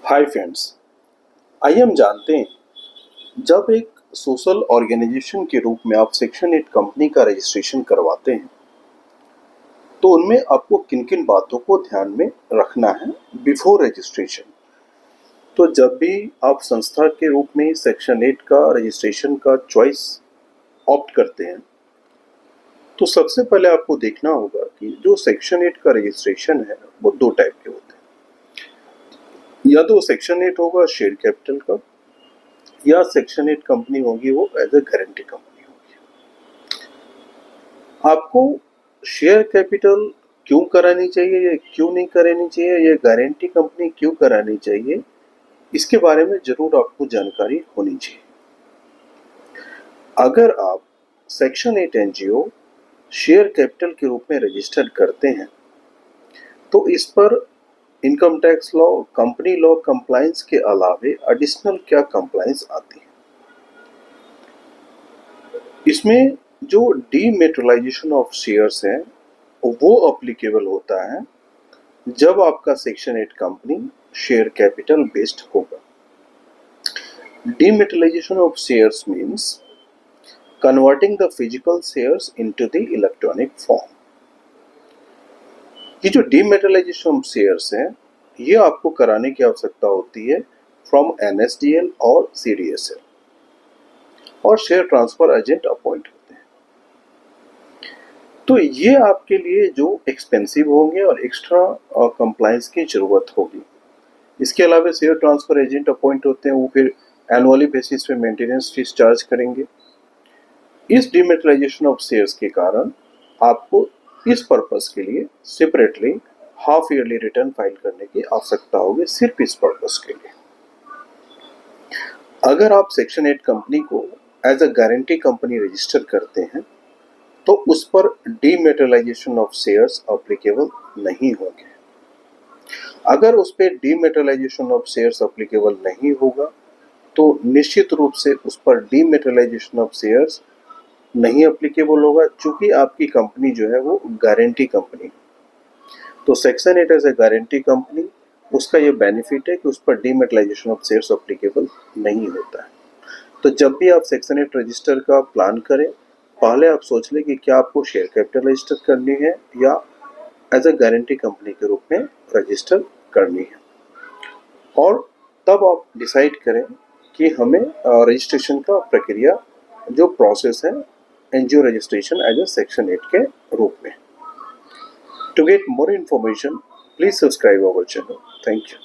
Hi friends, आइए हम जानते हैं जब एक सोशल ऑर्गेनाइजेशन के रूप में आप सेक्शन 8 कंपनी का रजिस्ट्रेशन करवाते हैं तो उनमें आपको किन किन बातों को ध्यान में रखना है बिफोर रजिस्ट्रेशन। तो जब भी आप संस्था के रूप में सेक्शन 8 का रजिस्ट्रेशन का चॉइस ऑप्ट करते हैं तो सबसे पहले आपको देखना होगा कि जो सेक्शन 8 का रजिस्ट्रेशन है वो दो टाइप के होते हैं। या तो सेक्शन 8 होगा शेयर कैपिटल का, या सेक्शन 8 कंपनी होगी वो एज ए गारंटी कंपनी होगी। आपको शेयर कैपिटल क्यों करानी चाहिए या क्यों नहीं करानी चाहिए, या गारंटी कंपनी क्यों करानी चाहिए, इसके बारे में जरूर आपको जानकारी होनी चाहिए। अगर आप सेक्शन 8 एनजीओ शेयर कैपिटल के रूप में रजिस्टर्ड करते हैं तो इस पर income tax law, company law compliance के अलावे एडिशनल क्या कंप्लायंस आती है। इसमें जो डीमेटेरियलाइजेशन ऑफ शेयर्स है वो अप्लीकेबल होता है जब आपका section 8 company share capital based होगा। Dematerialisation of shares means converting the physical shares into the electronic form. ये जो डीमेटेरियलाइजेशन ऑफ शेयर्स है ये आपको कराने की आवश्यकता होती है फ्रॉम एनएसडीएल और सीडीएसएल, और शेयर ट्रांसफर एजेंट अपॉइंट होते हैं। तो ये आपके लिए जो एक्सपेंसिव होंगे और एक्स्ट्रा कंप्लायंस की जरूरत होगी। इसके अलावा शेयर ट्रांसफर एजेंट अपॉइंट होते हैं, वो फिर एनुअली बेसिस पे मेंटेनेंस फीस चार्ज करेंगे। इस डीमेटेरियलाइजेशन ऑफ शेयर्स के कारण आपको इस पर्पस के लिए separately half yearly return file करने की आवश्यकता होगी, सिर्फ इस पर्पस के लिए। अगर आप सेक्शन 8 कंपनी को as a guarantee company register करते हैं तो उस पर डीमेटेरियलाइजेशन ऑफ शेयर्स एप्लीकेबल नहीं होंगे। अगर उस पर डीमेटेरियलाइजेशन ऑफ शेयर्स एप्लीकेबल नहीं होगा तो निश्चित रूप से उस पर डीमेटेरियलाइजेशन ऑफ शेयर्स नहीं एप्लीकेबल होगा, चूंकि आपकी कंपनी जो है वो गारंटी कंपनी है। तो section 8 as a guarantee company, उसका ये बेनिफिट है कि उस पर डीमेटेरियलाइजेशन ऑफ शेयर्स एप्लीकेबल नहीं होता है। तो जब भी आप सेक्शन 8 रजिस्टर का प्लान करें, पहले आप सोच लें कि क्या आपको शेयर कैपिटल रजिस्टर करनी है या एज ए गारंटी कंपनी के रूप में रजिस्टर करनी है, और तब आप डिसाइड करें कि हमें रजिस्ट्रेशन का प्रक्रिया जो प्रोसेस है NGO registration as a section 8 के रूप में। To get more information, please subscribe our channel. Thank you.